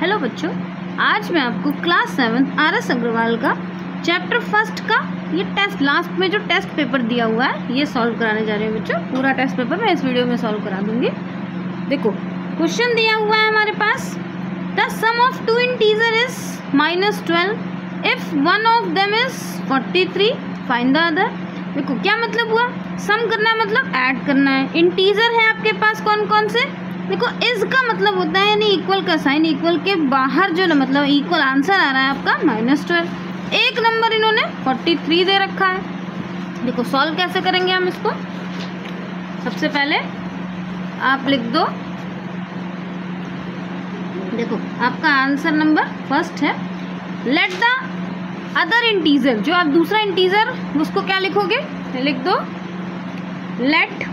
Hello बच्चों, आज मैं आपको क्लास 7 RS अग्रवाल का चैप्टर फर्स्ट का ये टेस्ट लास्ट में जो टेस्ट पेपर दिया हुआ है ये सॉल्व कराने जा रही हूँ बच्चों। पूरा टेस्ट पेपर मैं इस वीडियो में सॉल्व करा दूंगी। देखो क्वेश्चन दिया हुआ है हमारे पास, the sum of two integer is -12 if one of them is 43 find the other. देखो क्या मतलब हुआ, सम करना है मतलब ऐड करना है। इंटीजर है आपके पास कौन कौन से, देखो इज का मतलब होता है यानी इक्वल का साइन, इक्वल के बाहर जो ना मतलब इक्वल आंसर आ रहा है आपका -12। एक नंबर इन्होंने 43 दे रखा है। देखो सॉल्व कैसे करेंगे हम इसको, सबसे पहले आप लिख दो, देखो आपका आंसर नंबर फर्स्ट है, लेट द अदर इंटीजर, जो आप दूसरा इंटीजर उसको क्या लिखोगे, लिख दो लेट,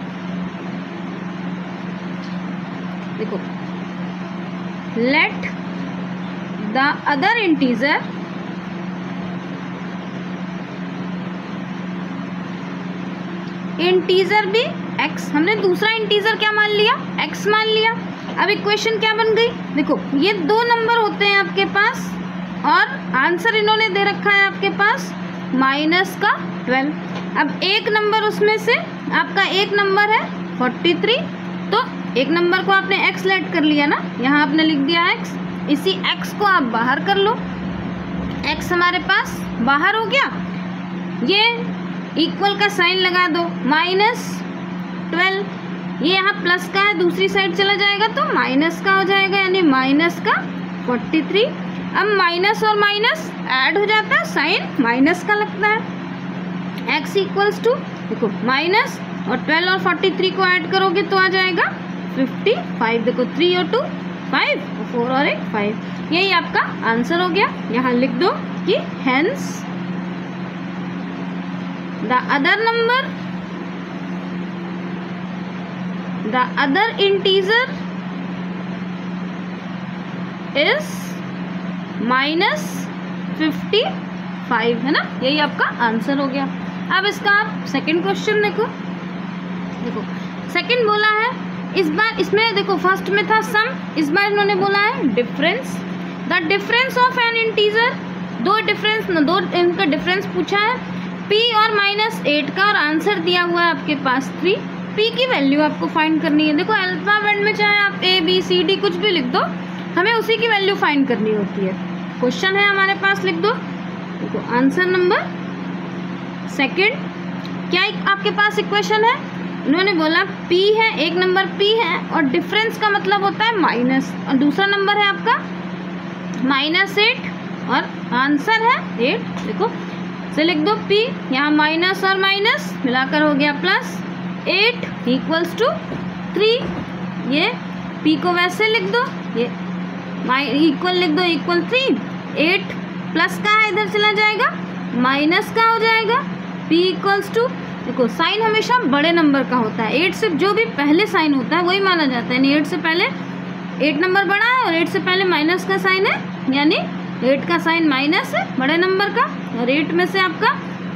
देखो लेट द अदर इंटीजर भी x, हमने दूसरा इंटीजर क्या मान लिया, x मान लिया। अब इक्वेशन क्या बन गई, देखो ये दो नंबर होते हैं आपके पास और आंसर इन्होंने दे रखा है आपके पास -12। अब एक नंबर उसमें से आपका एक नंबर है 43, तो एक नंबर को आपने x लेट कर लिया ना, यहाँ आपने लिख दिया x, इसी x को आप बाहर कर लो, x हमारे पास बाहर हो गया, ये इक्वल का साइन लगा दो -12, ये यहाँ प्लस का है दूसरी साइड चला जाएगा तो माइनस का हो जाएगा यानी माइनस का 43। अब माइनस और माइनस ऐड हो जाता है, साइन माइनस का लगता है, x इक्वल्स टू देखो माइनस और 12 और 43 को ऐड करोगे तो आ जाएगा 55। देखो 3 और 2 5, 4 और 1 5, यही आपका आंसर हो गया। यहाँ लिख दो कि hence the other integer is -55 है ना, यही आपका आंसर हो गया। अब इसका आप सेकंड क्वेश्चन देखो, देखो सेकंड बोला है, इस बार इसमें देखो फर्स्ट में था सम, इस बार इन्होंने बोला है difference, the difference of N integer, दो इनका डिफरेंस पूछा है p और -8 का, और आंसर दिया हुआ है आपके पास 3। p की वैल्यू आपको फाइंड करनी है। देखो अल्फाबेट में चाहे आप a b c d कुछ भी लिख दो, हमें उसी की वैल्यू फाइंड करनी होती है। क्वेश्चन है हमारे पास, लिख दो, देखो आंसर नंबर सेकंड, क्या आपके पास इक्वेशन है, इन्होंने बोला p है, एक नंबर p है और डिफरेंस का मतलब होता है माइनस, और दूसरा नंबर है आपका -8 और आंसर है 8। देखो से लिख दो p, यहाँ माइनस और माइनस मिलाकर हो गया +8 इक्वल्स टू 3। ये p को वैसे लिख दो, ये इक्वल लिख दो, इक्वल 3, 8 प्लस का है इधर चला जाएगा, माइनस का हो जाएगा, p इक्वल्स टू, देखो साइन हमेशा बड़े नंबर का होता है, 8 से जो भी पहले साइन होता है वही माना जाता है, यानी 8 से पहले 8 नंबर बड़ा है और 8 से पहले माइनस का साइन है, यानी 8 का साइन माइनस है बड़े नंबर का, और 8 में से आपका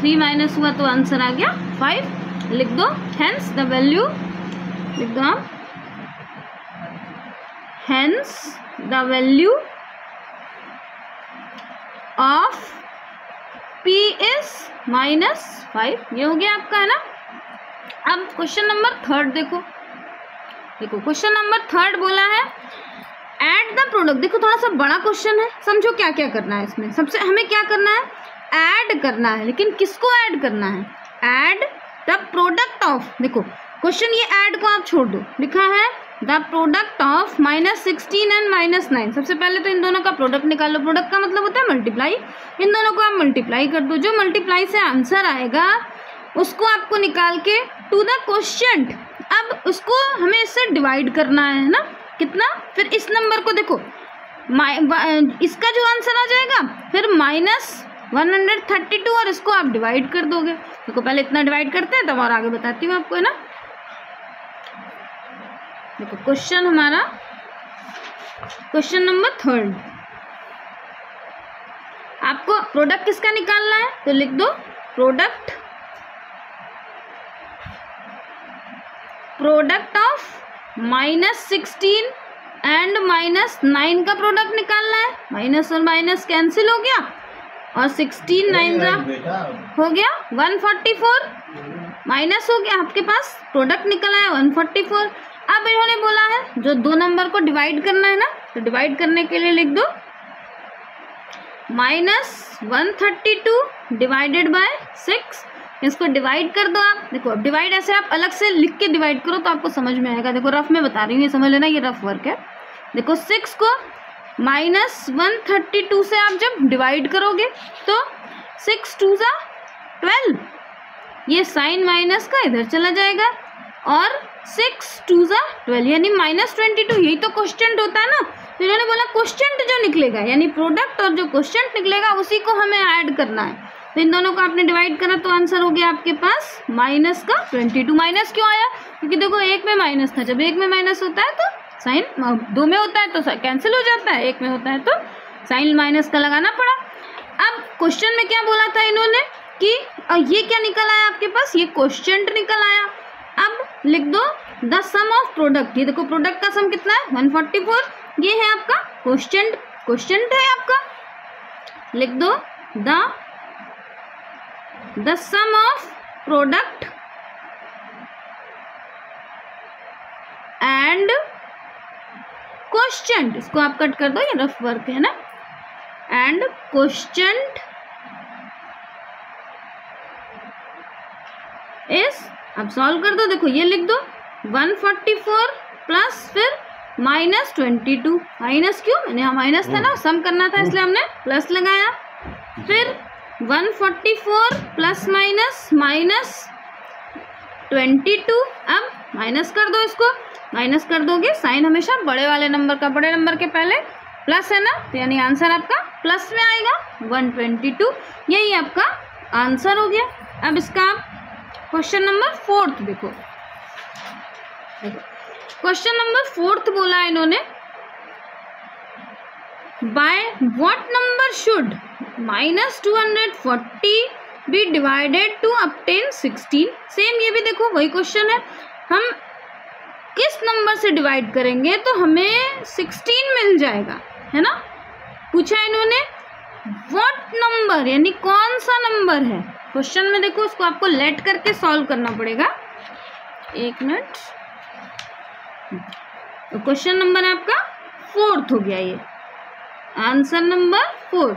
3 माइनस हुआ तो आंसर आ गया 5। लिख दो हेंस द वैल्यू, लिख दो आप hence the value of p is -5, ये हो गया आपका, है ना। अब क्वेश्चन नंबर थर्ड देखो, देखो क्वेश्चन नंबर थर्ड बोला है ऐड द प्रोडक्ट। देखो थोड़ा सा बड़ा क्वेश्चन है, समझो क्या क्या करना है इसमें। सबसे हमें क्या करना है, ऐड करना है, लेकिन किसको ऐड करना है, ऐड द प्रोडक्ट ऑफ, देखो क्वेश्चन ये ऐड को आप छोड़ दो, लिखा है द प्रोडक्ट ऑफ -16 एंड -9। सबसे पहले तो इन दोनों का प्रोडक्ट निकालो, प्रोडक्ट का मतलब होता है मल्टीप्लाई, इन दोनों को आप मल्टीप्लाई कर दो, जो मल्टीप्लाई से आंसर आएगा उसको आपको निकाल के टू द क्वेश्चन, अब उसको हमें इससे डिवाइड करना है ना, कितना, फिर इस नंबर को देखो इसका जो आंसर आ जाएगा फिर -132 और इसको आप डिवाइड कर दोगे। देखो पहले इतना डिवाइड करते हैं तब और आगे बताती हूँ आपको, है ना। देखो क्वेश्चन हमारा क्वेश्चन नंबर थर्ड, आपको प्रोडक्ट किसका निकालना है तो लिख दो प्रोडक्ट ऑफ -16 एंड -9 का प्रोडक्ट निकालना है। माइनस और माइनस कैंसिल हो गया और 16 9 हो गया 144, माइनस हो गया, आपके पास प्रोडक्ट निकल आया 144। अब इन्होंने बोला है जो दो नंबर को डिवाइड करना है ना, तो डिवाइड करने के लिए लिख दो -132 डिवाइडेड बाय 6। इसको डिवाइड कर दो आप। देखो अब डिवाइड ऐसे आप अलग से लिख के डिवाइड करो तो आपको समझ में आएगा। देखो रफ में बता रही हूँ, ये समझ लेना, ये रफ वर्क है। देखो 6 को -132 से आप जब डिवाइड करोगे तो 6 2 ज़ा 12, ये साइन माइनस का इधर चला जाएगा और 6 2 ज़ा 12 यानी -22। यही तो क्वोशिएंट होता है ना। तो इन्होंने बोला क्वोशिएंट जो निकलेगा यानी प्रोडक्ट और जो क्वोशिएंट निकलेगा उसी को हमें ऐड करना है। तो इन दोनों को आपने डिवाइड करा तो आंसर हो गया आपके पास माइनस का 22। माइनस क्यों आया? क्योंकि देखो एक में माइनस था, जब एक में माइनस होता है तो साइन, दो में होता है तो कैंसिल हो जाता है, एक में होता है तो साइन माइनस का लगाना पड़ा। अब क्वेश्चन में क्या बोला था इन्होंने कि ये क्या निकल आया आपके पास, ये क्वोशिएंट निकल आया। अब लिख दो द सम ऑफ प्रोडक्ट। ये देखो प्रोडक्ट का सम कितना है 144, ये है आपका क्वोशिएंट, क्वोशिएंट है आपका। लिख दो the sum of product and quotient. इसको आप कट कर दो, ये रफ वर्क है ना। एंड क्वोशिएंट इस, अब सॉल्व कर दो। देखो ये लिख दो 144 प्लस फिर -22। माइनस क्यों? मैंने यहाँ माइनस था ना, सम करना था इसलिए हमने प्लस लगाया। फिर 144 प्लस माइनस -22। अब माइनस कर दो, इसको माइनस कर दोगे, साइन हमेशा बड़े वाले नंबर का, बड़े नंबर के पहले प्लस है ना, तो यानी आंसर आपका प्लस में आएगा 122। यही आपका आंसर हो गया। अब इसका आप क्वेश्चन नंबर 4 देखो। क्वेश्चन नंबर 4 बोला है इन्होंने, by what number should -240 be divided to obtain 16। Same ये भी देखो वही क्वेश्चन है, हम किस नंबर से डिवाइड करेंगे तो हमें 16 मिल जाएगा, है ना। पूछा इन्होंने व्हाट नंबर यानी कौन सा नंबर है। क्वेश्चन में देखो उसको आपको लेट करके सॉल्व करना पड़ेगा। एक मिनट, तो क्वेश्चन नंबर आपका 4 हो गया, ये आंसर नंबर 4।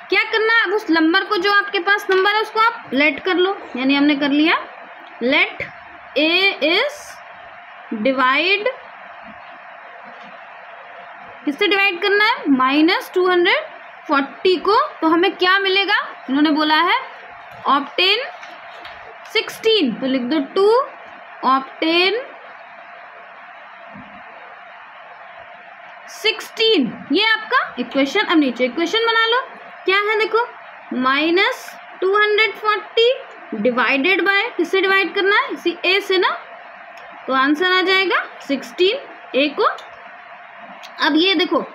क्या करना है, अब उस नंबर को, जो आपके पास नंबर है उसको आप लेट कर लो। यानी हमने कर लिया लेट ए इज डिवाइड, किससे डिवाइड करना है -240 को, तो हमें क्या मिलेगा, इन्होंने बोला है ऑब्टेन 16, तो लिख दो 2 ऑब्टेन 16। ये आपका इक्वेशन। अब नीचे इक्वेशन बना लो, क्या है देखो -240 डिवाइडेड बाय, किससे डिवाइड करना है, इसी ए से ना, तो आंसर आ जाएगा 16 ए को। अब ये देखो,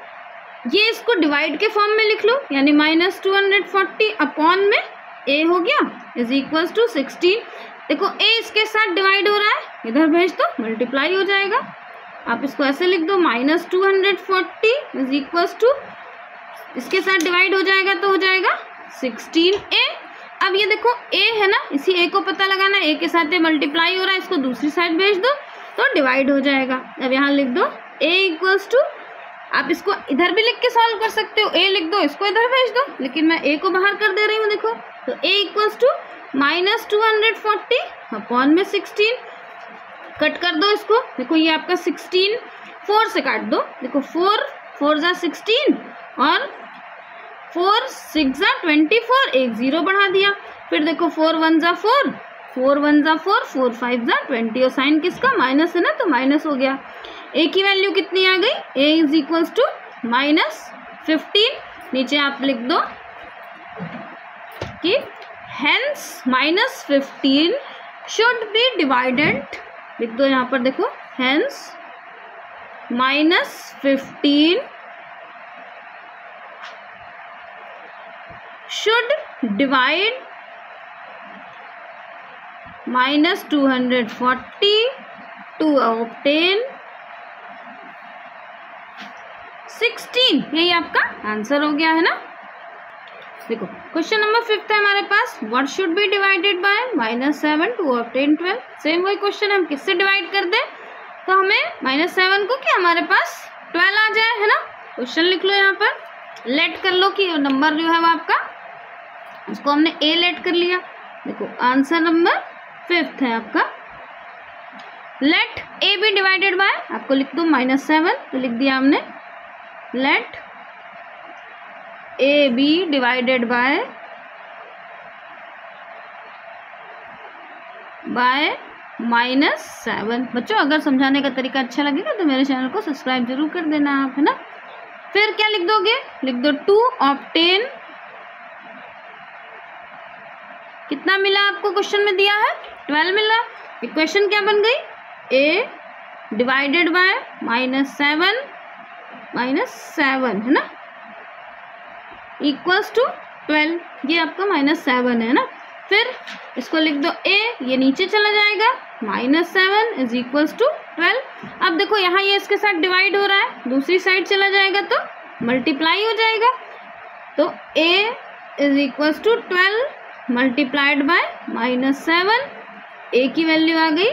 ये इसको डिवाइड के फॉर्म में लिख लो, यानी -240 अपॉन में ए हो गया इज इक्वल टू 16। देखो ए इसके साथ डिवाइड हो रहा है, इधर भेज दो मल्टीप्लाई हो जाएगा। आप इसको ऐसे लिख दो -240 इज इक्वल टू, इसके साथ डिवाइड हो जाएगा तो हो जाएगा 16a। अब ये देखो a है ना, इसी a को पता लगाना, a के साथ मल्टीप्लाई हो रहा है, इसको दूसरी साइड भेज दो तो डिवाइड हो जाएगा। अब यहाँ लिख दो a इक्वल्स टू, आप इसको इधर भी लिख के सॉल्व कर सकते हो, a लिख दो, इसको इधर भेज दो, लेकिन मैं a को बाहर कर दे रही हूँ। देखो तो a इक्वल्स टू -240 अपॉन में 16, कट कर दो इसको। देखो ये आपका 16 4 से काट दो, देखो 4 4 जा 16 और 4 6 जा 24, एक 0 बढ़ा दिया। फिर देखो 4 1 जा 4, 4 1 जा 4, 4 5 जा 20, और साइन किसका माइनस है ना, तो माइनस हो गया। ए की वैल्यू कितनी आ गई, ए इज इक्वल्स टू -15। नीचे आप लिख दो कि हेंस -15 शुड बी डिवाइडेड, लिख दो यहाँ पर, देखो hence -15 should divide -240 to obtain 16, यही आपका आंसर हो गया है ना। देखो क्वेश्चन नंबर 5 है हमारे पास, what should be divided by -7 to obtain 12। Same वही क्वेश्चन, हम किससे डिवाइड कर दें तो हमें -7 को क्या हमारे पास 12 आ जाए, है ना। क्वेश्चन लिख लो यहाँ पर, लेट कर लो कि नंबर जो है वो आपका, उसको हमने ए लेट कर लिया। देखो आंसर नंबर 5 है आपका, let a be divided by, आपको लिख दो -7, तो लिख दिया हमने let a be divided by -7। बच्चों अगर समझाने का तरीका अच्छा लगेगा तो मेरे चैनल को सब्सक्राइब जरूर कर देना आप, है ना। फिर क्या लिख दोगे, लिख दो 2 ऑब्टेन, कितना मिला आपको क्वेश्चन में दिया है 12 मिला। इक्वेशन क्या बन गई, a डिवाइडेड बाय -7 है ना, इक्वल्स टू 12, ये आपका -7 है ना। फिर इसको लिख दो a, ये नीचे चला जाएगा, -7 इज इक्वल्स टू 12। अब देखो यहाँ ये इसके साथ डिवाइड हो रहा है, दूसरी साइड चला जाएगा तो मल्टीप्लाई हो जाएगा, तो a is equals to 12 multiplied by -7, a की वैल्यू आ गई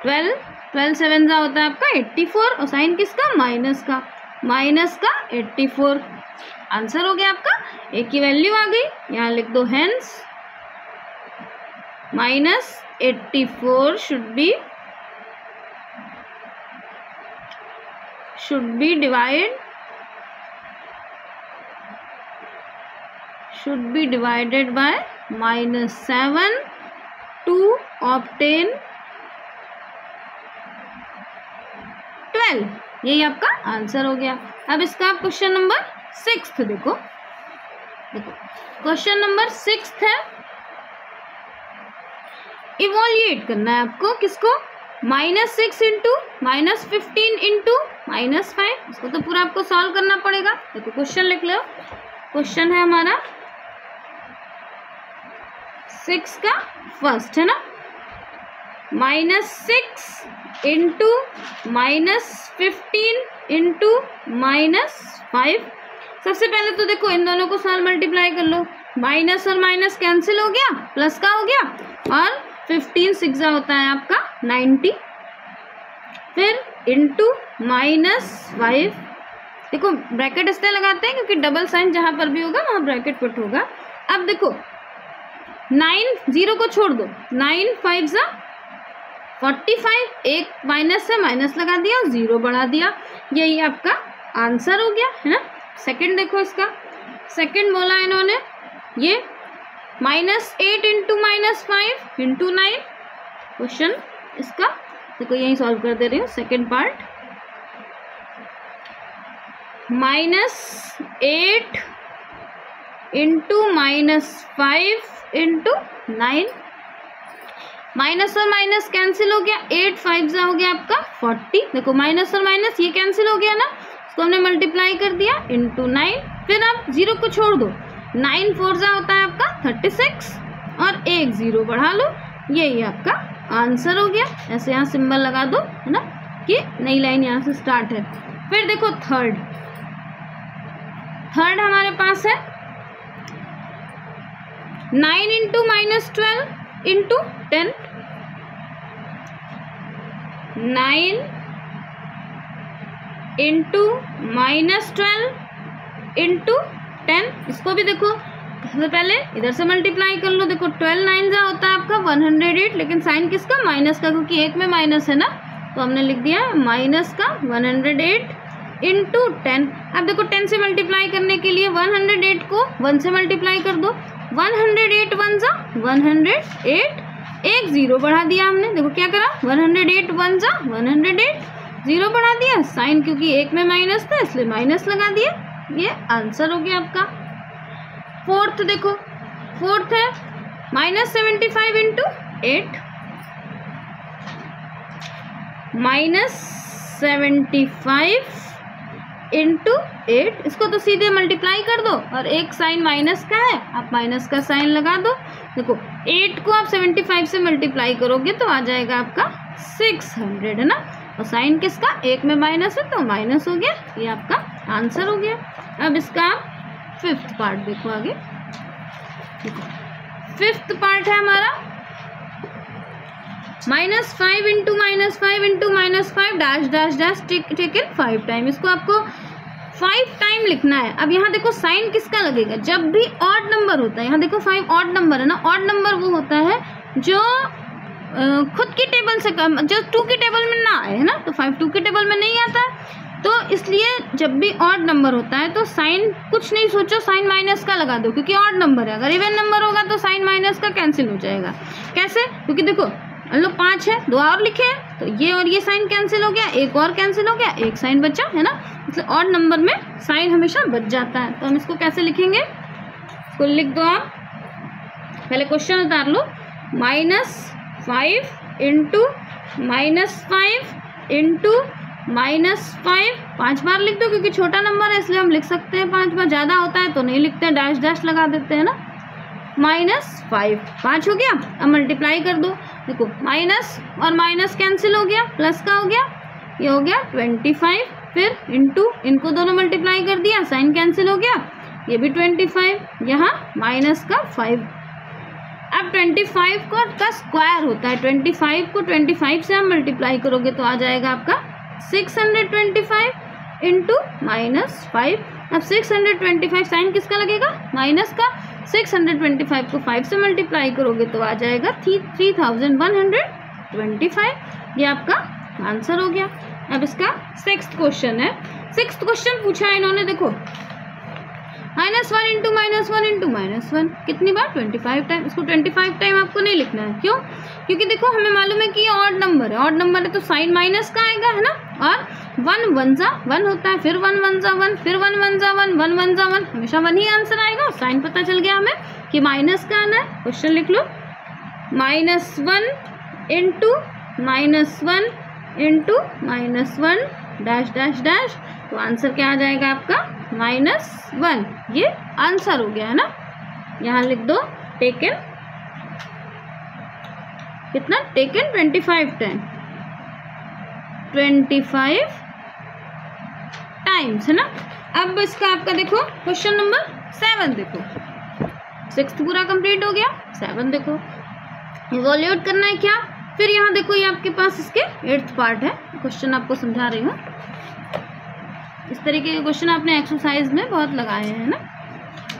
12, 12 7 जा होता है आपका 84, और साइन किसका, माइनस का 84, आंसर हो गया आपका। a की वैल्यू आ गई, यहाँ लिख दो hence -84 should be divided by -7 to obtain 12, यही आपका आंसर हो गया। अब इसका क्वेश्चन नंबर 6 देखो क्वेश्चन नंबर 6 है, इवोल्यूट करना है आपको किसको, -6 इंटू -15 इंटू -5, इसको तो पूरा आपको सॉल्व करना पड़ेगा। देखो क्वेश्चन लिख लो, क्वेश्चन है हमारा 6 का फर्स्ट है ना, -6 इंटू -15 इंटू -5। सबसे पहले तो देखो इन दोनों को साथ मल्टीप्लाई कर लो, माइनस और माइनस कैंसिल हो गया, प्लस का हो गया, और 15 6 होता है आपका 90, फिर इंटू -5। देखो ब्रैकेट इसलिए लगाते हैं क्योंकि डबल साइन जहाँ पर भी होगा वहाँ ब्रैकेट पुट होगा। अब देखो 9 0 को छोड़ दो, 9 5 45, एक माइनस है माइनस लगा दिया, 0 बढ़ा दिया, यही आपका आंसर हो गया है ना। सेकंड देखो इसका, सेकंड बोला इन्होंने ये -8 इंटू -5 इंटू 9, क्वेश्चन इसका देखो यही सॉल्व कर दे रही हूँ। Second part -8 into -5 into 9, minus और माइनस कैंसिल हो गया, 8 5 हो गया आपका 40। देखो माइनस और माइनस ये कैंसिल हो गया ना, इसको हमने मल्टीप्लाई कर दिया इंटू 9, फिर आप 0 को छोड़ दो, 9 4 होता है आपका 36, और एक 0 बढ़ा लो, यही आपका आंसर हो गया। ऐसे यहाँ सिंबल लगा दो है ना कि नई लाइन यहाँ से स्टार्ट है। फिर देखो थर्ड हमारे पास है 9 इंटू -12 इंटू 10, 9 इंटू -12 इंटू 10, इसको भी देखो सबसे पहले इधर से मल्टीप्लाई कर लो। देखो 12 9 जा होता है आपका 108, लेकिन साइन किसका, माइनस का, क्योंकि एक में माइनस है ना, तो हमने लिख दिया माइनस का 108 इंटू 10। अब देखो 10 से मल्टीप्लाई करने के लिए 108 को 1 से मल्टीप्लाई कर दो, 108 1 जा 108, एक 0 बढ़ा दिया हमने। देखो क्या करा, 108 1 जा 108, 0 बढ़ा दिया, साइन क्योंकि एक में माइनस था इसलिए माइनस लगा दिया, ये आंसर हो गया आपका। फोर्थ देखो, फोर्थ है -75 इंटू 8, -75 इंटू 8, इसको तो सीधे मल्टीप्लाई कर दो, और एक साइन माइनस का है, आप माइनस का साइन लगा दो। देखो 8 को आप 75 से मल्टीप्लाई करोगे तो आ जाएगा आपका 600 है ना, और साइन किसका, एक में माइनस है तो माइनस हो गया, ये आपका आंसर हो गया। अब इसका फिफ्थ पार्ट देखो आगे, देखो फिफ्थ पार्ट है हमारा -5 into -5 into -5 dash dash dash taken 5 time. इसको आपको 5 टाइम लिखना है। अब यहाँ देखो साइन किसका लगेगा, जब भी ऑड नंबर होता है, यहाँ देखो 5 ऑड नंबर है ना, ऑड नंबर वो होता है जो खुद की टेबल से कम, जो 2 की टेबल में ना आए, है ना। तो 5 2 की टेबल में नहीं आता है, तो इसलिए जब भी ऑड नंबर होता है तो साइन कुछ नहीं सोचो, साइन माइनस का लगा दो, क्योंकि ऑड नंबर है। अगर इवन नंबर होगा तो साइन माइनस का कैंसिल हो जाएगा। कैसे, क्योंकि देखो लो 5 है, 2 और लिखे हैं, तो ये और ये साइन कैंसिल हो गया, एक और कैंसिल हो गया, एक साइन बचा, है ना। मतलब ऑड नंबर में साइन हमेशा बच जाता है। तो हम इसको कैसे लिखेंगे, इसको लिख दो आप, पहले क्वेश्चन उतार लो, -5 इंटू -5 इंटू -5, 5 बार लिख दो, क्योंकि छोटा नंबर है इसलिए हम लिख सकते हैं 5 बार, ज़्यादा होता है तो नहीं लिखते, डैश डैश लगा देते हैं ना। -5, 5 हो गया। अब मल्टीप्लाई कर दो, देखो माइनस और माइनस कैंसिल हो गया, प्लस का हो गया, ये हो गया 25, फिर इंटू, इनको दोनों मल्टीप्लाई कर दिया, साइन कैंसिल हो गया, ये भी 25, यहाँ माइनस का 5। अब 25 का स्क्वायर होता है, 25 को 25 से हम मल्टीप्लाई करोगे तो आ जाएगा आपका 625 इंटू -5। अब 625 साइन किसका लगेगा, माइनस का, 625 को 5 से मल्टीप्लाई करोगे तो आ जाएगा 3125। ये आपका आंसर हो गया। अब इसका 6th क्वेश्चन है। 6th क्वेश्चन पूछा है इन्होंने, देखो -1 इंटू -1 इंटू -1 कितनी बार, 25 टाइम। इसको 25 टाइम आपको नहीं लिखना है, क्यों, क्योंकि देखो हमें मालूम है कि ये ऑड नंबर है, ऑड नंबर है तो साइन माइनस का आएगा, है ना। और 1 1 जा 1 होता है, फिर 1 1 जा 1, फिर 1 1 जा 1, 1 1 जा 1, हमेशा 1 ही आंसर आएगा। साइन पता चल गया हमें कि माइनस का आना है। क्वेश्चन लिख लो, -1 into -1 into -1 dash dash dash, तो आंसर क्या आ जाएगा आपका -1। ये आंसर हो गया, है ना। यहाँ लिख दो टेकन, कितना टेकन 25 टाइम, 25 टाइम्स, है ना। अब इसका आपका देखो क्वेश्चन नंबर 7 देखो, 6th पूरा कंप्लीट हो गया, 7 देखो इवोल्यूट करना है क्या। फिर यहाँ देखो ये आपके पास इसके 8th पार्ट है, क्वेश्चन आपको समझा रही हूँ। इस तरीके के क्वेश्चन आपने एक्सरसाइज में बहुत लगाए हैं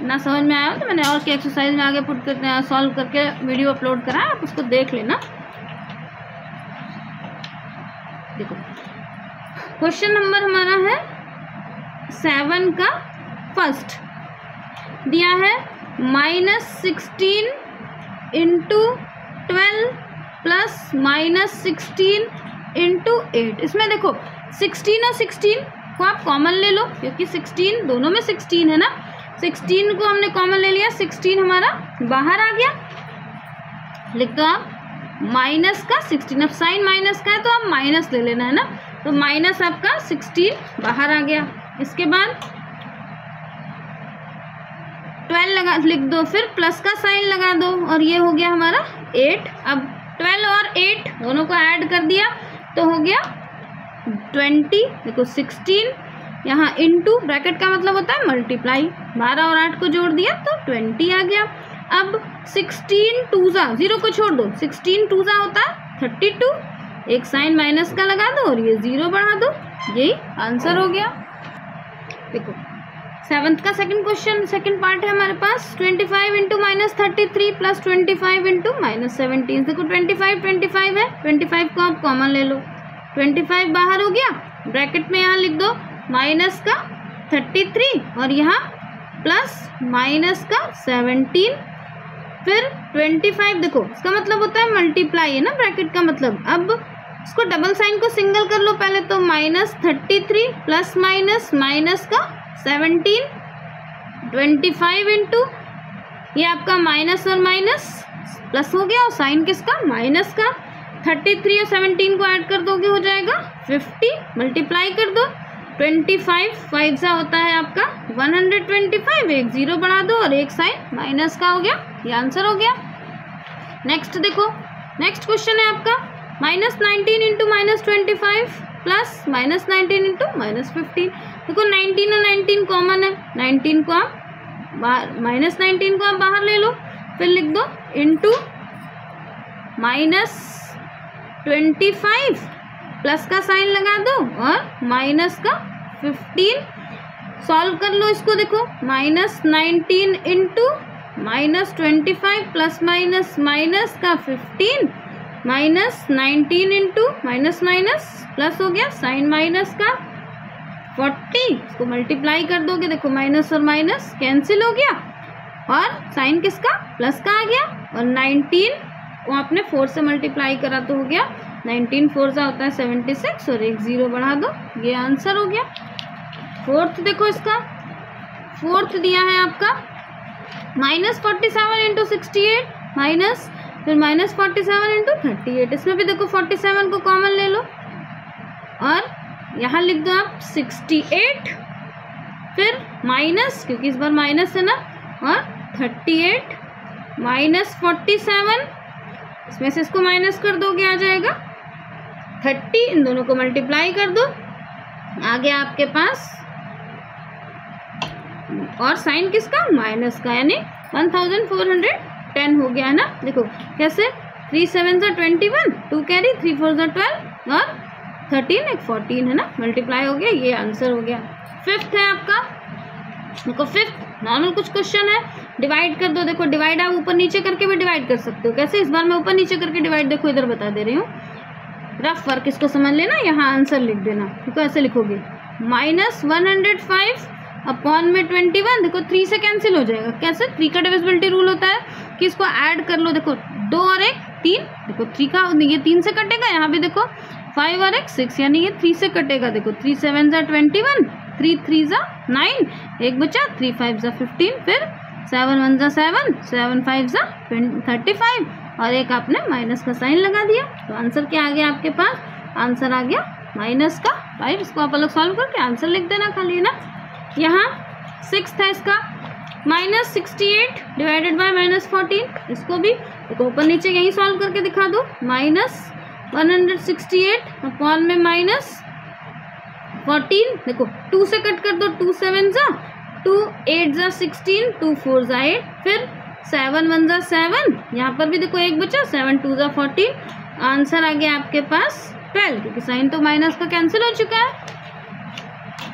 ना, समझ में आया तो मैंने और की एक्सरसाइज में आगे पुट करके सॉल्व करके वीडियो अपलोड करा है, आप उसको देख लेना। देखो क्वेश्चन नंबर हमारा है 7 का फर्स्ट दिया है, -16 इंटू 12 प्लस -16 इंटू 8। इसमें देखो 16 और 16 को आप कॉमन ले लो, क्योंकि 16 दोनों में 16 है ना। 16 को हमने कॉमन ले लिया, 16 हमारा बाहर आ गया। लिख दो आप माइनस का 16, अब साइन माइनस का है तो आप माइनस ले लेना, है ना। तो माइनस आपका 16 बाहर आ गया। इसके बाद 12 लगा लिख दो, फिर प्लस का साइन लगा दो, और ये हो गया हमारा 8। अब 12 और 8 दोनों को ऐड कर दिया तो हो गया 20। देखो 16 यहाँ इंटू, ब्रैकेट का मतलब होता है मल्टीप्लाई, 12 और 8 को जोड़ दिया तो 20 आ गया। अब 16 2 0 को छोड़ दो, 16 2 होता है 32, एक साइन माइनस का लगा दो और ये 0 बढ़ा दो, यही आंसर हो गया। देखो 7th का सेकंड क्वेश्चन, सेकंड पार्ट है हमारे पास, 25 इंटू -33 प्लस 25 इंटू -17। देखो 25 25 है, 25 को आप कॉमन ले लो, 25 बाहर हो गया, ब्रैकेट में यहाँ लिख दो माइनस का 33 और यहाँ प्लस माइनस का 17, फिर 25। देखो इसका मतलब होता है मल्टीप्लाई, है ना, ब्रैकेट का मतलब। अब इसको डबल साइन को सिंगल कर लो पहले, तो -33 प्लस माइनस माइनस का 17, 25 इंटू ये आपका माइनस और माइनस प्लस हो गया, और साइन किसका, माइनस का। 33 और 17 को ऐड कर दोगे हो जाएगा 50, मल्टीप्लाई कर दो, 25 5 सा होता है आपका 125, एक 0 बढ़ा दो और एक साइन माइनस का हो गया, ये आंसर हो गया। नेक्स्ट देखो, नेक्स्ट क्वेश्चन है आपका -19 इंटू -25 प्लस -19 इंटू -15। देखो 19 और 19 कॉमन है, 19 को आप बाहर, -19 को आप बाहर ले लो, फिर लिख दो इंटू -25, प्लस का साइन लगा दो और माइनस का 15। सॉल्व कर लो इसको, देखो -19 इंटू -25 प्लस माइनस माइनस का 15 -19 इंटू माइनस माइनस प्लस हो गया साइन माइनस का 40, इसको मल्टीप्लाई कर दोगे, देखो माइनस और माइनस कैंसिल हो गया और साइन किसका, प्लस का आ गया, और 19 को आपने 4 से मल्टीप्लाई करा तो हो गया 19 4 सा होता है 76 और एक 0 बढ़ा दो, ये आंसर हो गया। फोर्थ देखो इसका, फोर्थ दिया है आपका -47 इंटू 68 माइनस, फिर -47 इंटू 38, इसमें भी देखो 47 को कॉमन ले लो और यहाँ लिख दो आप 68, फिर माइनस, क्योंकि इस बार माइनस है ना, और 38 -47, इसमें से इसको माइनस कर दोगे आ जाएगा 30, इन दोनों को मल्टीप्लाई कर दो, आ गया आपके पास, और साइन किसका, माइनस का, यानी 1410 हो गया है ना। देखो कैसे, 3 7 सा 21, 2 कैरी, 3 4 सा 12 और 13 एक 14 है ना, मल्टीप्लाई हो गया, ये आंसर हो गया। फिफ्थ है आपका, देखो फिफ्थ नॉर्मल कुछ क्वेश्चन है, डिवाइड कर दो, देखो डिवाइड आप ऊपर नीचे करके भी डिवाइड कर सकते हो, कैसे, इस बार मैं ऊपर नीचे करके डिवाइड देखो इधर बता दे रही हूँ, रफ वर्क इसको समझ लेना, यहाँ आंसर लिख देना, देखो ऐसे लिखोगे -105 अपॉन में 21, देखो 3 से कैंसिल हो जाएगा, कैसे, 3 का डिविजिबिलिटी रूल होता है कि इसको ऐड कर लो, देखो 2 और 1 3, देखो 3 का ये 3 से कटेगा, यहाँ भी देखो 5 और 1 6, यानी ये 3 से कटेगा, देखो 3 7 सा 21, 3 3 सा 9, एक बचा, 3 5 सा 15, फिर 7 1 सा 7, 7 5 सा 35 और एक आपने माइनस का साइन लगा दिया, तो आंसर क्या आ गया आपके पास, आंसर आ गया माइनस का 5। इसको आप अलग सॉल्व करके आंसर लिख देना खाली, है ना। यहाँ 6 है इसका, -68 डिवाइडेड बाय -14, इसको भी देखो ऊपर नीचे यही सॉल्व करके दिखा दो, -168 अपॉन में -14, देखो 2 से कट कर दो, 2 7 जा 2, 8 जा 16, 2 4 जा 8, फिर 7 1 जा 7, यहाँ पर भी देखो एक बचा, 7 2 जा 14, आंसर आ गया आपके पास 12, क्योंकि साइन तो माइनस का कैंसिल हो चुका है।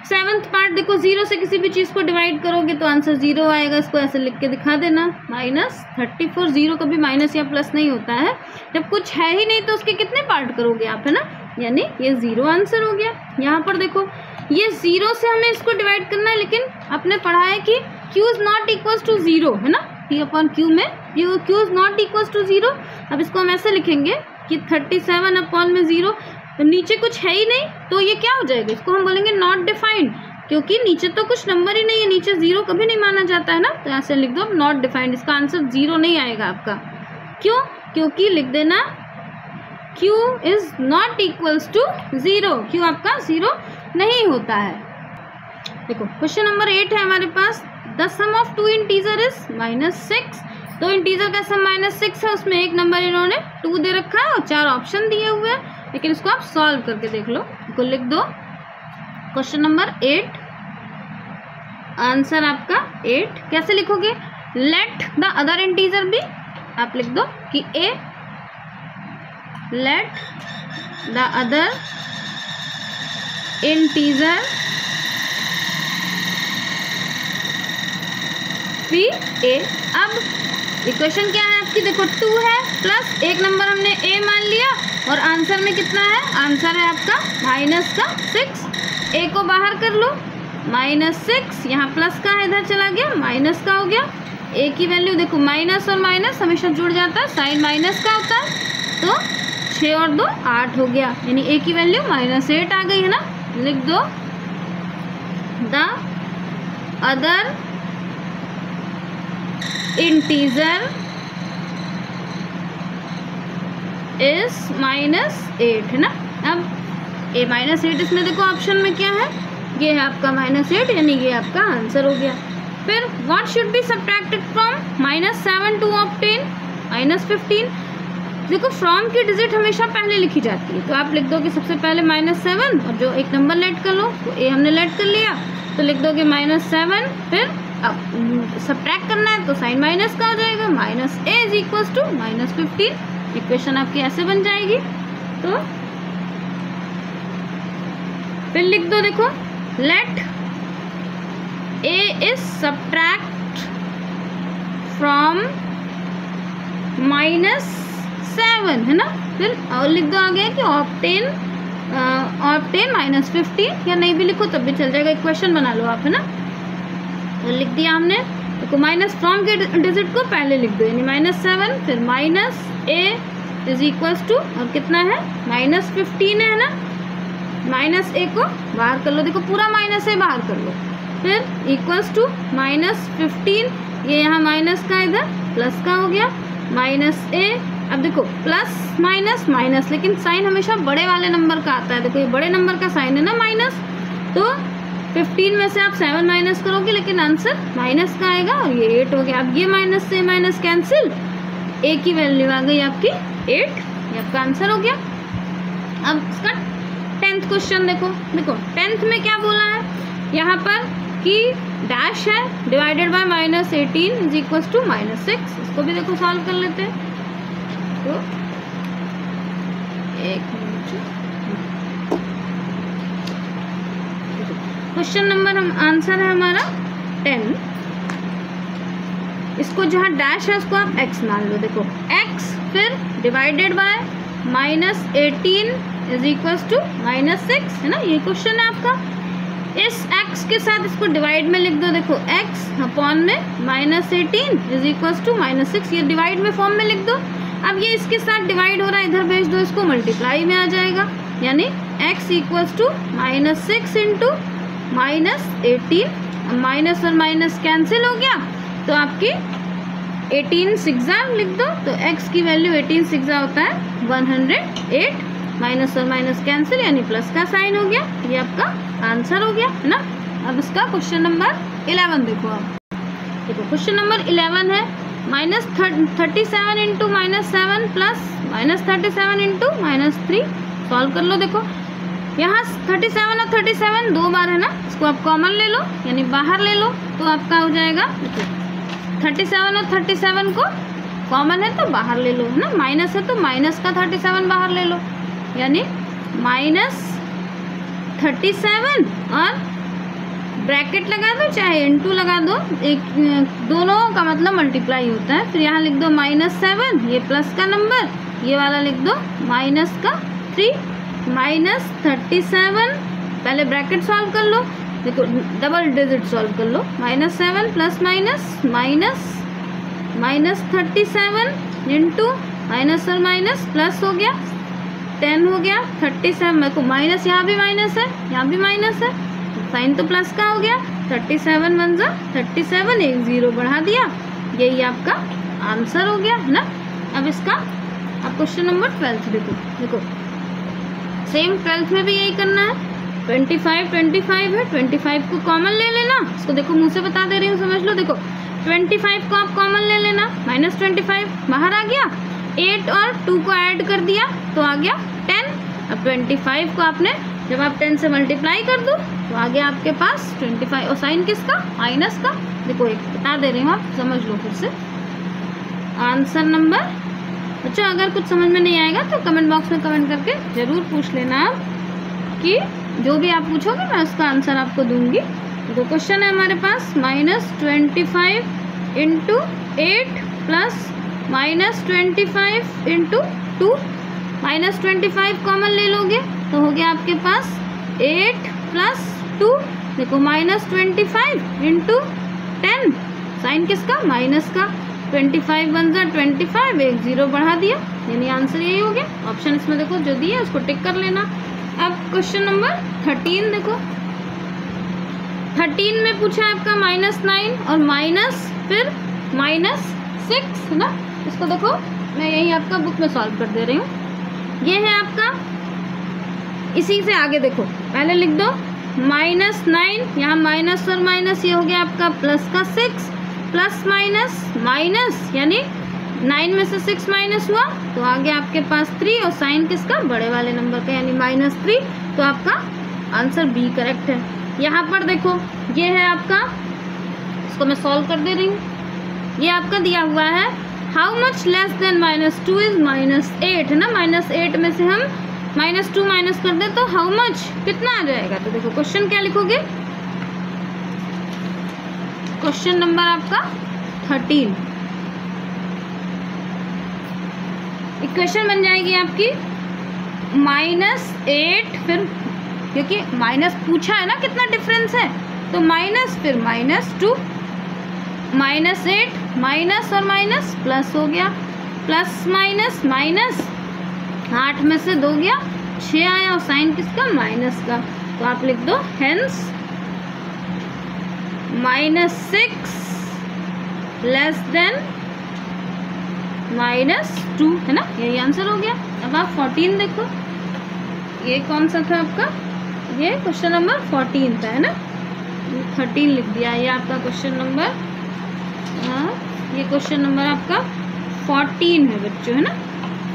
7th पार्ट देखो, 0 से किसी भी चीज़ को डिवाइड करोगे तो आंसर 0 आएगा, इसको ऐसे लिख के दिखा देना, -34, 0 कभी माइनस या प्लस नहीं होता है, जब कुछ है ही नहीं तो उसके कितने पार्ट करोगे आप, है ना, यानी ये 0 आंसर हो गया। यहाँ पर देखो ये 0 से हमें इसको डिवाइड करना है, लेकिन आपने पढ़ा है कि Q is not equals to 0, है ना, P अपॉन Q में Q is not equals to 0। अब इसको हम ऐसे लिखेंगे कि 37 अपॉन में 0, तो नीचे कुछ है ही नहीं तो ये क्या हो जाएगा, इसको हम बोलेंगे नॉट डिफाइंड, क्योंकि नीचे तो कुछ नंबर ही नहीं है, नीचे 0 कभी नहीं माना जाता है ना, तो ऐसे लिख दो नॉट डिफाइंड, इसका आंसर 0 नहीं आएगा आपका। क्यों, क्योंकि लिख देना Q is not equals to 0, Q आपका 0 नहीं होता है। देखो क्वेश्चन नंबर 8 है हमारे पास, the sum of 2 integer is -6, तो इंटीजर का सम -6 है, उसमें एक नंबर इन्होंने 2 दे रखा है और 4 ऑप्शन दिए हुए हैं, लेकिन इसको आप सॉल्व करके देख लो, इसको लिख दो क्वेश्चन नंबर 8, आंसर आपका 8, कैसे लिखोगे, लेट द अदर इंटीजर भी, आप लिख दो कि A, let the other integer भी A। अब इक्वेशन क्या है आपकी, देखो 2 है प्लस एक नंबर हमने A मान लिया और आंसर में कितना है, आंसर है आपका -6, A को बाहर कर लो, -6, यहाँ प्लस का है इधर चला गया, माइनस का हो गया, A की वैल्यू देखो माइनस और माइनस हमेशा जुड़ जाता है, साइन माइनस का होता है, तो 6 और 2 8 हो गया, यानी A की वैल्यू -8 आ गई, है ना। लिख दो द अदर इंटीजर इज -8, है ना। अब A -8, इसमें देखो ऑप्शन में क्या है, ये है आपका -8, यानी ये आपका आंसर हो गया। फिर what should be subtracted from -7 to obtain -15, देखो फ्रॉम की डिजिट हमेशा पहले लिखी जाती है, तो आप लिख दोगे सबसे पहले -7 और जो एक नंबर लेट कर लो, तो ए हमने लेट कर लिया, तो लिख दोगे -7, फिर अब सब्ट्रैक्ट करना है तो साइन माइनस का हो जाएगा, -a is equals to -15। Equation आपकी ऐसे बन जाएगी। तो फिर लिख दो, देखो let a is subtract from -7, है ना। फिर और लिख दो आगे कि ऑब्टेन -15, या नहीं भी लिखो तब भी चल जाएगा, इक्वेशन बना लो आप, है ना। तो लिख दिया हमने, देखो माइनस फ्रॉम के डिजिट को पहले लिख दो, यानी -7, फिर -a इज इक्वल्स टू, और कितना है -15 है ना, -a को बाहर कर लो, देखो पूरा -a बाहर कर लो, फिर इक्वल्स टू -15, ये यहाँ माइनस का इधर प्लस का हो गया, -a। अब देखो प्लस माइनस माइनस, लेकिन साइन हमेशा बड़े वाले नंबर का आता है, देखो ये बड़े नंबर का साइन है ना माइनस, तो 15 में से आप 7 माइनस करोगे, लेकिन आंसर माइनस का आएगा, और ये 8 हो गया। अब ये माइनस से माइनस कैंसिल, a की वैल्यू आ गई आपकी 8, ये आपका आंसर हो गया। अब इसका 10th क्वेश्चन देखो, 10th में क्या बोला है यहाँ पर कि डैश है divided by -18 is equals to -6। इसको भी देखो सॉल्व कर लेते हैं। तो एक मिनट, क्वेश्चन नंबर हम आंसर है हमारा 10। इसको जहाँ डैश है उसको आप x मान लो, देखो x फिर divided by -18 is equals to -6, है ना, ये क्वेश्चन है आपका। इस x के साथ इसको डिवाइड में लिख दो, देखो x अपॉन में -18 इज इक्वल्स टू -6, ये डिवाइड में फॉर्म में लिख दो। अब ये इसके साथ डिवाइड हो रहा है, इधर भेज दो, इसको मल्टीप्लाई में आ जाएगा, यानी x equals to -6 into -18, minus और माइनस कैंसिल हो गया, तो आपकी 18 सिक्सा लिख दो, तो x की वैल्यू 18 सिक्सा होता है 108, माइनस और माइनस कैंसिल, यानी प्लस का साइन हो गया, ये आपका आंसर हो गया, है ना। अब इसका क्वेश्चन नंबर 11 देखो आप, देखो क्वेश्चन नंबर 11 है -37 इंटू -7 प्लस -37 इंटू -3, सॉल्व कर लो। देखो यहाँ 37 और 37 दो बार है ना, इसको आप कॉमन ले लो, यानी बाहर ले लो, तो आपका हो जाएगा 37 और 37 को कॉमन है तो बाहर ले लो, है ना, माइनस है तो माइनस का 37 बाहर ले लो, यानी -37 और ब्रैकेट लगा दो चाहे इंटू लगा दो, एक दोनों का मतलब मल्टीप्लाई होता है। फिर यहाँ लिख दो -7, ये प्लस का नंबर, ये वाला लिख दो माइनस का 3, -37, पहले ब्रैकेट सॉल्व कर लो, देखो डबल डिजिट सॉल्व कर लो, -7 प्लस माइनस -37 इंटू माइनस और माइनस प्लस हो गया 10 हो गया 37, मेरे को माइनस, यहाँ भी माइनस है यहाँ भी माइनस है, साइन तो प्लस का हो गया, 37 बन जा 37, एक 0 बढ़ा दिया, यही आपका आंसर हो गया, है ना। अब इसका अब क्वेश्चन नंबर 12 देखो सेम 12th में भी यही करना है। 25 है, 25 को कॉमन ले लेना, इसको देखो मुंह से बता दे रही हूँ, समझ लो। देखो 25 को आप कॉमन ले लेना, -25 बाहर आ गया, 8 और 2 को ऐड कर दिया तो आ गया 10। अब 25 को आपने जब आप 10 से मल्टीप्लाई कर दो तो आ गया आपके पास 25, और साइन किसका, माइनस का। देखो एक बता दे रही हूँ, आप समझ लो फिर से आंसर नंबर। बच्चों अगर कुछ समझ में नहीं आएगा तो कमेंट बॉक्स में कमेंट करके ज़रूर पूछ लेना आप, कि जो भी आप पूछोगे मैं उसका आंसर आपको दूंगी। तो क्वेश्चन है हमारे पास -25 इंटू 8 प्लस -25 इंटू 2, -25 कॉमन ले लोगे तो हो गया आपके पास 8 प्लस 2, देखो -25 इंटू 10, साइन किसका, माइनस का, 25 बन जा 25, एक 0 बढ़ा दिया, यानी आंसर यही हो गया। ऑप्शन इसमें देखो जो दिया उसको टिक कर लेना। अब क्वेश्चन नंबर 13 देखो, 13 में पूछा है आपका -9 और माइनस फिर -6, है ना। इसको देखो मैं यही आपका बुक में सॉल्व कर दे रही हूँ, ये है आपका, इसी से आगे देखो पहले लिख दो -9, यहाँ माइनस और माइनस, ये हो गया आपका प्लस का 6, प्लस माइनस माइनस, यानी 9 में से 6 माइनस हुआ तो आ गया आपके पास 3 और साइन किसका, बड़े वाले नंबर का यानी -3। तो आपका आंसर बी करेक्ट है। यहाँ पर देखो ये है आपका, इसको मैं सॉल्व कर दे रही हूँ। ये आपका दिया हुआ है how much less than -2 is -8 है ना। -8 में से हम -2 माइनस कर दे तो हाउ मच कितना आ जाएगा। तो देखो क्वेश्चन क्या लिखोगे, क्वेश्चन नंबर आपका 13। इक्वेशन बन जाएगी आपकी -8 फिर, क्योंकि माइनस पूछा है ना कितना डिफरेंस है, तो माइनस फिर -2 -8 माइनस और माइनस प्लस हो गया, प्लस माइनस माइनस, 8 में से 2 गया 6 आया और साइन किसका, माइनस का। तो आप लिख दो हेंस -6 लेस देन -2 है ना, यही आंसर हो गया। अब आप 14 देखो, ये कौन सा था आपका, ये क्वेश्चन नंबर 14 था है ना, 13 लिख दिया। ये आपका क्वेश्चन नंबर, ये क्वेश्चन नंबर आपका 14 है बच्चों है ना,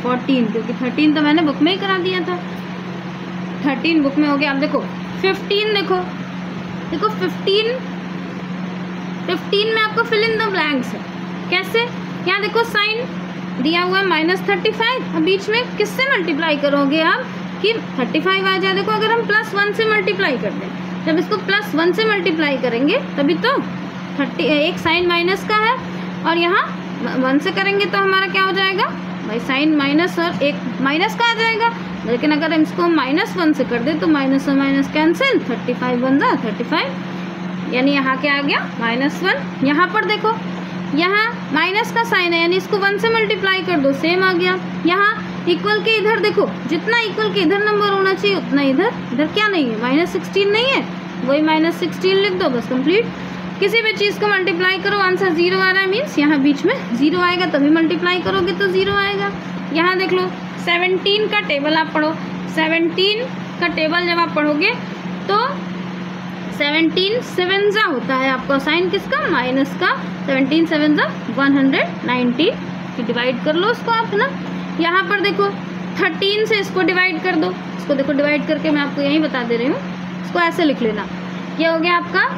14, क्योंकि 13 तो मैंने बुक में ही करा दिया था, 13 बुक में हो गया। अब देखो 15 देखो 15 में आपको फिल इन द ब्लैंक्स है। कैसे, यहाँ देखो साइन दिया हुआ है -35, अब बीच में किससे मल्टीप्लाई करोगे आप कि 35 आ जाए। देखो अगर हम +1 से मल्टीप्लाई कर दें, जब इसको +1 से मल्टीप्लाई करेंगे तभी तो 30, एक साइन माइनस का है और यहाँ 1 से करेंगे तो हमारा क्या हो जाएगा भाई, साइन माइनस और एक माइनस का आ जाएगा। लेकिन अगर हम इसको -1 से कर दे तो माइनस और माइनस कैंसिल, 35 बन जा 35, यानी यहाँ क्या आ गया -1। यहाँ पर देखो यहाँ माइनस का साइन है यानी इसको 1 से मल्टीप्लाई कर दो, सेम आ गया। यहाँ इक्वल के इधर देखो, जितना इक्वल के इधर नंबर होना चाहिए उतना इधर, इधर क्या नहीं है, -16 नहीं है, वही -16 लिख दो, बस कंप्लीट। किसी भी चीज़ को मल्टीप्लाई करो आंसर 0 आ रहा है, मीन्स यहाँ बीच में 0 आएगा, तभी मल्टीप्लाई करोगे तो 0 आएगा। यहाँ देख लो 17 का टेबल आप पढ़ो, 17 का टेबल जब आप पढ़ोगे तो 17 7 जा होता है आपका साइन किसका, माइनस का। 17 7 जा 190 की डिवाइड कर लो उसको आप है ना। यहाँ पर देखो 13 से इसको डिवाइड कर दो, इसको देखो डिवाइड करके मैं आपको यहीं बता दे रही हूँ, इसको ऐसे लिख लेना। ये हो गया आपका,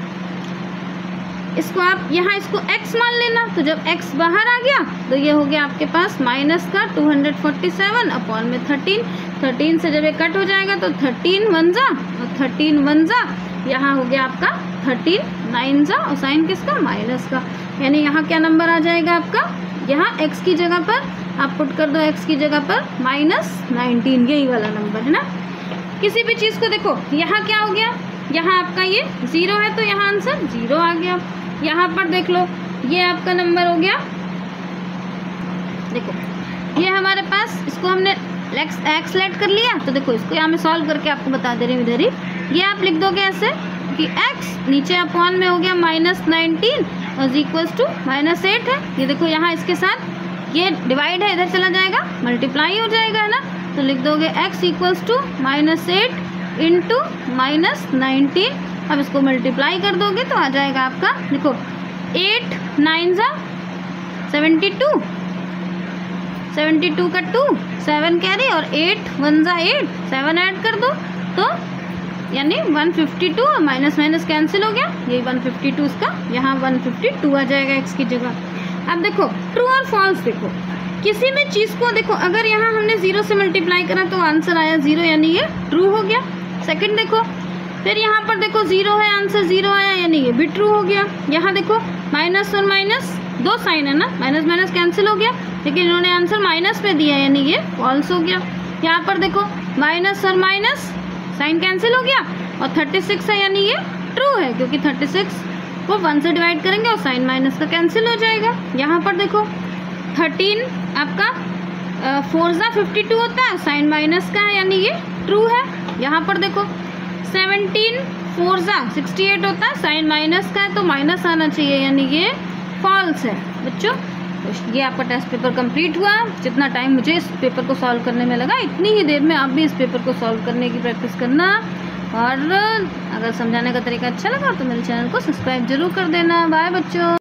इसको आप यहाँ इसको x मान लेना, तो जब x बाहर आ गया तो ये हो गया आपके पास माइनस का 247 अपॉन में 13 से जब ये कट हो जाएगा तो 13 1 जा और 13 1 जा, यहाँ हो गया आपका 13 9 जा और साइन किसका, माइनस का। यानी यहाँ क्या नंबर आ जाएगा आपका, यहाँ x की जगह पर आप पुट कर दो, x की जगह पर -19, यही वाला नंबर है ना। किसी भी चीज़ को देखो यहाँ क्या हो गया, यहाँ आपका ये 0 है तो यहाँ आंसर 0 आ गया। यहाँ पर देख लो ये आपका नंबर हो गया, देखो ये हमारे पास, इसको हमने एक्स लेट कर लिया, तो देखो इसको यहाँ मैं सॉल्व करके आपको बता दे रही हूँ। इधर ही ये आप लिख दोगे ऐसे कि x नीचे अपॉन में हो गया -19 और इक्वल्स टू -8 है। ये देखो यहाँ इसके साथ ये डिवाइड है, इधर चला जाएगा मल्टीप्लाई हो जाएगा है ना, तो लिख दोगे x इक्वल्स टू -8 इंटू -19। अब इसको मल्टीप्लाई कर दोगे तो आ जाएगा आपका, देखो 8 9 जा 72 का 2 7 कैरी और 8 1 जा 8 7 ऐड कर दो तो यानी 152 और माइनस माइनस कैंसिल हो गया, यही 152 इसका यहाँ 152 आ जाएगा x की जगह। अब देखो ट्रू और फॉल्स, देखो किसी भी चीज़ को देखो अगर यहाँ हमने 0 से मल्टीप्लाई करा तो आंसर आया 0 यानी ये ट्रू हो गया। सेकंड देखो, फिर यहाँ पर देखो 0 है, आंसर 0 आया यानी ये भी ट्रू हो गया। यहाँ देखो माइनस और माइनस दो साइन है ना, माइनस माइनस कैंसिल हो गया, लेकिन इन्होंने आंसर माइनस में दिया यानी ये फॉल्स हो गया। यहाँ पर देखो माइनस और माइनस साइन कैंसिल हो गया और 36 है यानी ये ट्रू है, क्योंकि 36 को 1 से डिवाइड करेंगे और साइन माइनस का कैंसिल हो जाएगा। यहाँ पर देखो 13 आपका 4 जा 52 होता है, साइन माइनस का है यानी ये ट्रू है। यहाँ पर देखो 17 4 जा 68 होता है, साइन माइनस का है तो माइनस आना चाहिए यानी ये फॉल्स है। बच्चों तो ये आपका टेस्ट पेपर कंप्लीट हुआ। जितना टाइम मुझे इस पेपर को सॉल्व करने में लगा इतनी ही देर में आप भी इस पेपर को सॉल्व करने की प्रैक्टिस करना, और अगर समझाने का तरीका अच्छा लगा तो मेरे चैनल को सब्सक्राइब जरूर कर देना। बाय बच्चों।